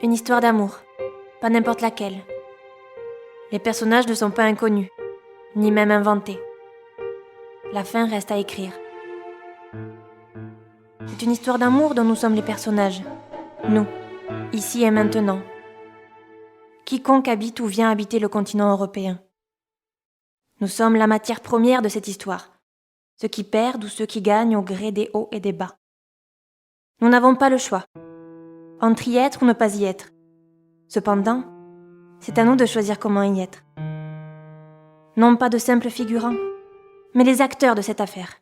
Une histoire d'amour, pas n'importe laquelle. Les personnages ne sont pas inconnus, ni même inventés. La fin reste à écrire. C'est une histoire d'amour dont nous sommes les personnages. Nous, ici et maintenant. Quiconque habite ou vient habiter le continent européen. Nous sommes la matière première de cette histoire. Ceux qui perdent ou ceux qui gagnent au gré des hauts et des bas. Nous n'avons pas le choix. Entre y être ou ne pas y être. Cependant, c'est à nous de choisir comment y être. Non pas de simples figurants, mais les acteurs de cette affaire.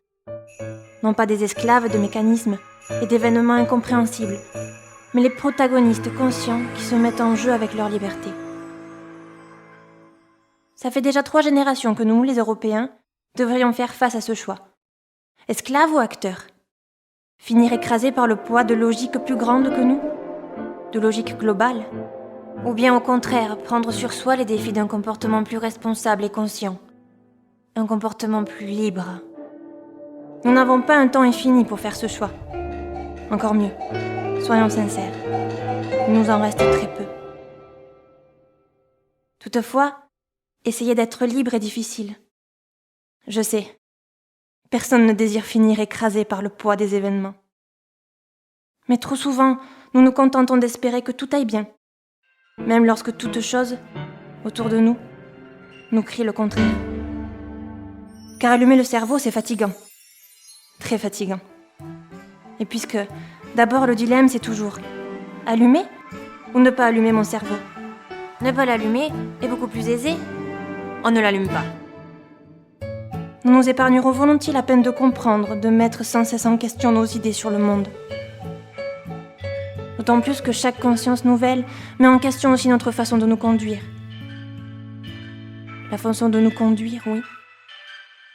Non pas des esclaves de mécanismes et d'événements incompréhensibles, mais les protagonistes conscients qui se mettent en jeu avec leur liberté. Ça fait déjà 3 générations que nous, les Européens, devrions faire face à ce choix. Esclaves ou acteurs ? Finir écrasés par le poids de logiques plus grandes que nous ? De logique globale ? Ou bien au contraire, prendre sur soi les défis d'un comportement plus responsable et conscient. Un comportement plus libre. Nous n'avons pas un temps infini pour faire ce choix. Encore mieux, soyons sincères. Il nous en reste très peu. Toutefois, essayer d'être libre est difficile. Je sais. Personne ne désire finir écrasé par le poids des événements. Mais trop souvent, nous nous contentons d'espérer que tout aille bien. Même lorsque toute chose, autour de nous, nous crie le contraire. Car allumer le cerveau, c'est fatigant. Très fatigant. Et puisque, d'abord le dilemme, c'est toujours allumer ou ne pas allumer mon cerveau ? Ne pas l'allumer est beaucoup plus aisé. On ne l'allume pas. Nous nous épargnerons volontiers la peine de comprendre, de mettre sans cesse en question nos idées sur le monde. D'autant plus que chaque conscience nouvelle met en question aussi notre façon de nous conduire. La façon de nous conduire, oui.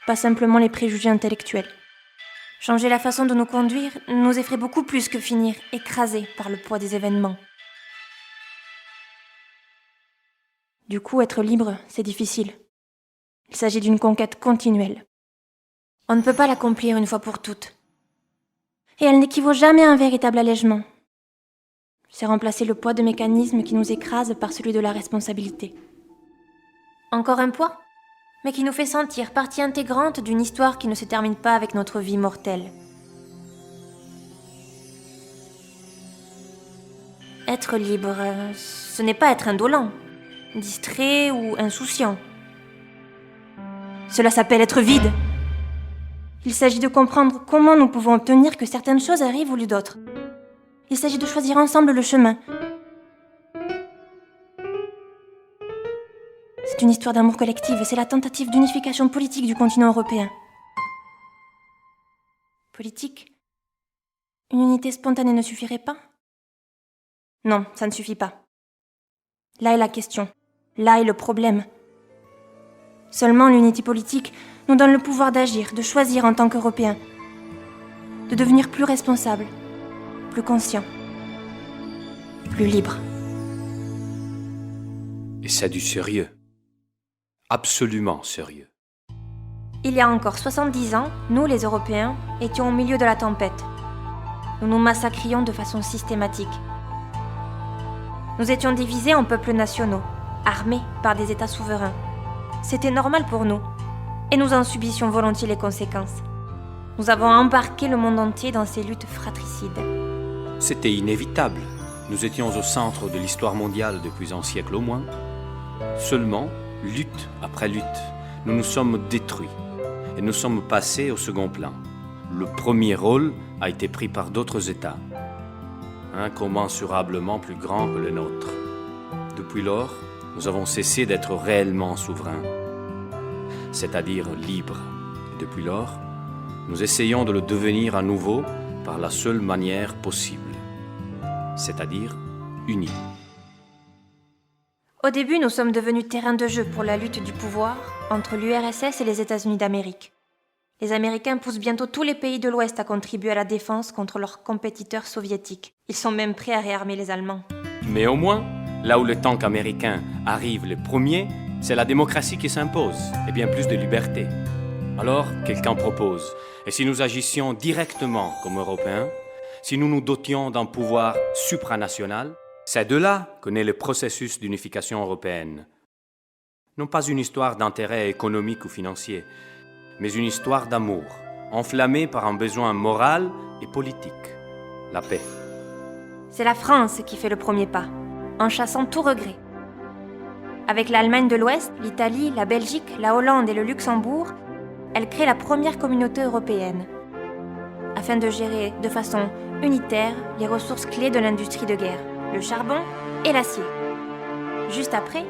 Pas simplement les préjugés intellectuels. Changer la façon de nous conduire nous effraie beaucoup plus que finir écrasés par le poids des événements. Du coup, être libre, c'est difficile. Il s'agit d'une conquête continuelle. On ne peut pas l'accomplir une fois pour toutes. Et elle n'équivaut jamais à un véritable allègement. C'est remplacer le poids de mécanismes qui nous écrasent par celui de la responsabilité. Encore un poids, mais qui nous fait sentir partie intégrante d'une histoire qui ne se termine pas avec notre vie mortelle. Être libre, ce n'est pas être indolent, distrait ou insouciant. Cela s'appelle être vide. Il s'agit de comprendre comment nous pouvons obtenir que certaines choses arrivent au lieu d'autres. Il s'agit de choisir ensemble le chemin. C'est une histoire d'amour collective, c'est la tentative d'unification politique du continent européen. Politique ? Une unité spontanée ne suffirait pas ? Non, ça ne suffit pas. Là est la question, là est le problème. Seulement l'unité politique nous donne le pouvoir d'agir, de choisir en tant qu'Européens, de devenir plus responsables, plus conscients, plus libres. Et c'est du sérieux. Absolument sérieux. Il y a encore 70 ans, nous les Européens étions au milieu de la tempête. Nous nous massacrions de façon systématique. Nous étions divisés en peuples nationaux, armés par des États souverains. C'était normal pour nous, et nous en subissions volontiers les conséquences. Nous avons embarqué le monde entier dans ces luttes fratricides. C'était inévitable. Nous étions au centre de l'histoire mondiale depuis un siècle au moins. Seulement, lutte après lutte, nous nous sommes détruits et nous sommes passés au second plan. Le premier rôle a été pris par d'autres États, incommensurablement plus grands que le nôtre. Depuis lors, nous avons cessé d'être réellement souverains, c'est-à-dire libres. Et depuis lors, nous essayons de le devenir à nouveau par la seule manière possible, c'est-à-dire unis. Au début, nous sommes devenus terrain de jeu pour la lutte du pouvoir entre l'URSS et les États-Unis d'Amérique. Les Américains poussent bientôt tous les pays de l'Ouest à contribuer à la défense contre leurs compétiteurs soviétiques. Ils sont même prêts à réarmer les Allemands. Mais au moins, là où les tanks américains arrivent les premiers, c'est la démocratie qui s'impose, et bien plus de liberté. Alors, quelqu'un propose, et si nous agissions directement comme Européens, si nous nous dotions d'un pouvoir supranational, C'est de là que naît le processus d'unification européenne. Non pas une histoire d'intérêt économique ou financier, mais une histoire d'amour, enflammée par un besoin moral et politique, la paix. C'est la France qui fait le premier pas, en chassant tout regret. Avec l'Allemagne de l'Ouest, l'Italie, la Belgique, la Hollande et le Luxembourg, elle crée la première communauté européenne, afin de gérer de façon unitaire les ressources clés de l'industrie de guerre, le charbon et l'acier. Juste après,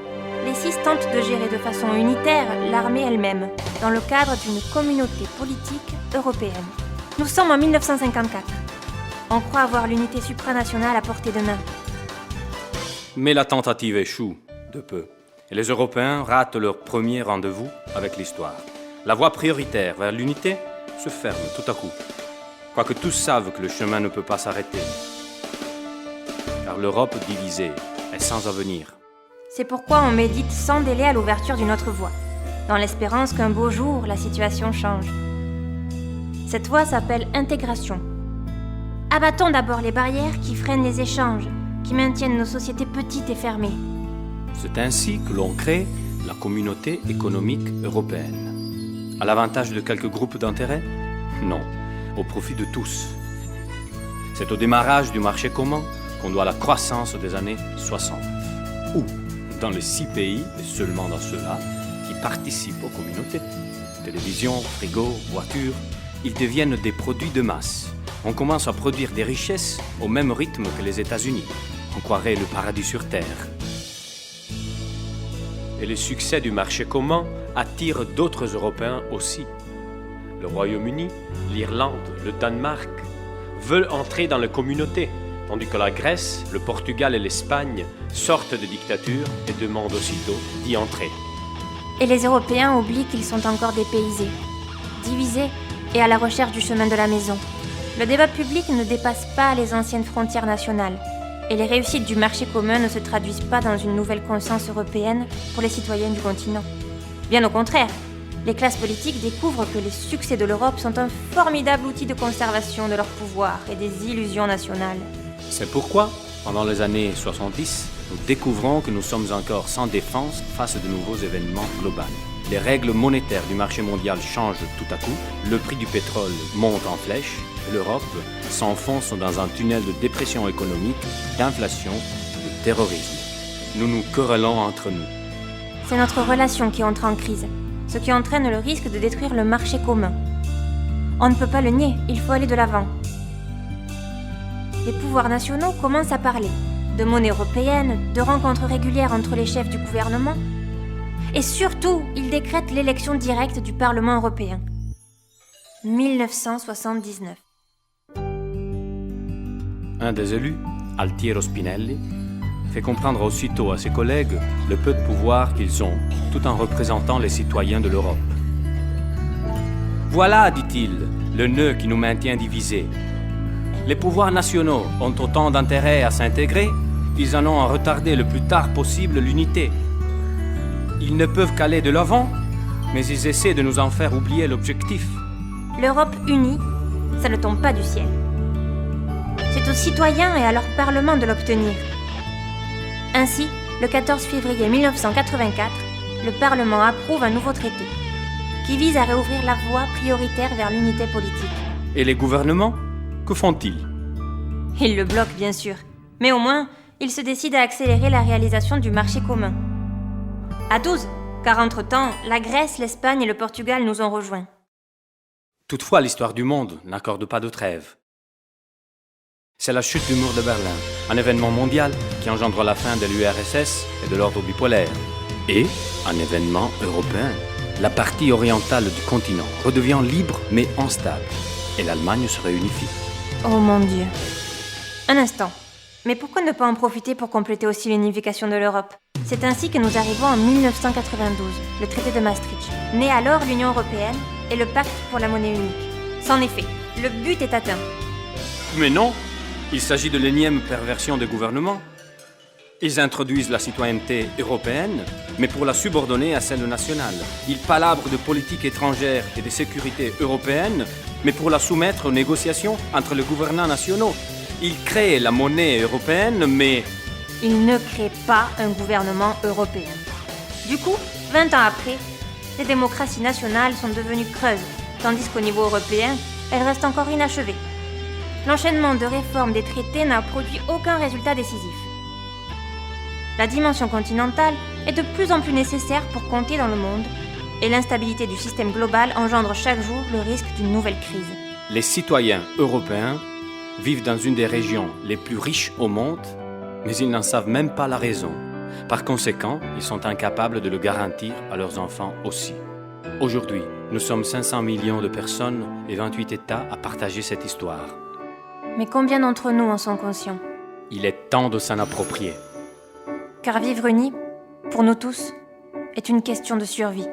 les 6 tentent de gérer de façon unitaire l'armée elle-même, dans le cadre d'une communauté politique européenne. Nous sommes en 1954. On croit avoir l'unité supranationale à portée de main. Mais la tentative échoue de peu, et les Européens ratent leur premier rendez-vous avec l'histoire. La voie prioritaire vers l'unité se ferme tout à coup, quoique tous savent que le chemin ne peut pas s'arrêter. Car l'Europe divisée est sans avenir. C'est pourquoi on médite sans délai à l'ouverture d'une autre voie, dans l'espérance qu'un beau jour, la situation change. Cette voie s'appelle intégration. Abattons d'abord les barrières qui freinent les échanges, qui maintiennent nos sociétés petites et fermées. C'est ainsi que l'on crée la communauté économique européenne. À l'avantage de quelques groupes d'intérêt? Non, au profit de tous. C'est au démarrage du marché commun qu'on doit la croissance des années 60. Ou dans les 6 pays, et seulement dans ceux-là, qui participent aux communautés. Télévision, frigo, voiture, ils deviennent des produits de masse. On commence à produire des richesses au même rythme que les États-Unis. On croirait le paradis sur Terre. Et le succès du marché commun attire d'autres Européens aussi. Le Royaume-Uni, l'Irlande, le Danemark veulent entrer dans la communauté, tandis que la Grèce, le Portugal et l'Espagne sortent de dictature et demandent aussitôt d'y entrer. Et les Européens oublient qu'ils sont encore dépaysés, divisés et à la recherche du chemin de la maison. Le débat public ne dépasse pas les anciennes frontières nationales, et les réussites du marché commun ne se traduisent pas dans une nouvelle conscience européenne pour les citoyens du continent. Bien au contraire, les classes politiques découvrent que les succès de l'Europe sont un formidable outil de conservation de leur pouvoir et des illusions nationales. C'est pourquoi, pendant les années 70, nous découvrons que nous sommes encore sans défense face à de nouveaux événements globaux. Les règles monétaires du marché mondial changent tout à coup, le prix du pétrole monte en flèche, et l'Europe s'enfonce dans un tunnel de dépression économique, d'inflation, de terrorisme. Nous nous querellons entre nous. C'est notre relation qui entre en crise, ce qui entraîne le risque de détruire le marché commun. On ne peut pas le nier, il faut aller de l'avant. Les pouvoirs nationaux commencent à parler de monnaie européenne, de rencontres régulières entre les chefs du gouvernement, et surtout, ils décrètent l'élection directe du Parlement européen. 1979. Un des élus, Altiero Spinelli, fait comprendre aussitôt à ses collègues le peu de pouvoir qu'ils ont, tout en représentant les citoyens de l'Europe. Voilà, dit-il, le nœud qui nous maintient divisés. Les pouvoirs nationaux ont autant d'intérêt à s'intégrer, ils en ont à retarder le plus tard possible l'unité. Ils ne peuvent qu'aller de l'avant, mais ils essaient de nous en faire oublier l'objectif. L'Europe unie, ça ne tombe pas du ciel. C'est aux citoyens et à leur Parlement de l'obtenir. Ainsi, le 14 février 1984, le Parlement approuve un nouveau traité qui vise à réouvrir la voie prioritaire vers l'unité politique. Et les gouvernements, que font-ils? Ils le bloquent, bien sûr. Mais au moins, ils se décident à accélérer la réalisation du marché commun. À 12, car entre-temps, la Grèce, l'Espagne et le Portugal nous ont rejoints. Toutefois, l'histoire du monde n'accorde pas de trêve. C'est la chute du mur de Berlin, un événement mondial qui engendre la fin de l'URSS et de l'ordre bipolaire. Et un événement européen. La partie orientale du continent redevient libre mais instable, et l'Allemagne se réunifie. Oh mon Dieu. Un instant. Mais pourquoi ne pas en profiter pour compléter aussi l'unification de l'Europe? C'est ainsi que nous arrivons en 1992, le traité de Maastricht. Naît alors l'Union européenne et le pacte pour la monnaie unique. C'en est fait, le but est atteint. Mais non, il s'agit de l'énième perversion des gouvernements. Ils introduisent la citoyenneté européenne, mais pour la subordonner à celle nationale. Ils palabrent de politique étrangère et de sécurité européenne, mais pour la soumettre aux négociations entre les gouvernants nationaux. Ils créent la monnaie européenne, mais ils ne créent pas un gouvernement européen. Du coup, 20 ans après, les démocraties nationales sont devenues creuses, tandis qu'au niveau européen, elles restent encore inachevées. L'enchaînement de réformes des traités n'a produit aucun résultat décisif. La dimension continentale est de plus en plus nécessaire pour compter dans le monde, et l'instabilité du système global engendre chaque jour le risque d'une nouvelle crise. Les citoyens européens vivent dans une des régions les plus riches au monde, mais ils n'en savent même pas la raison. Par conséquent, ils sont incapables de le garantir à leurs enfants aussi. Aujourd'hui, nous sommes 500 millions de personnes et 28 États à partager cette histoire. Mais combien d'entre nous en sont conscients ? Il est temps de s'en approprier. Car vivre unis, pour nous tous, est une question de survie.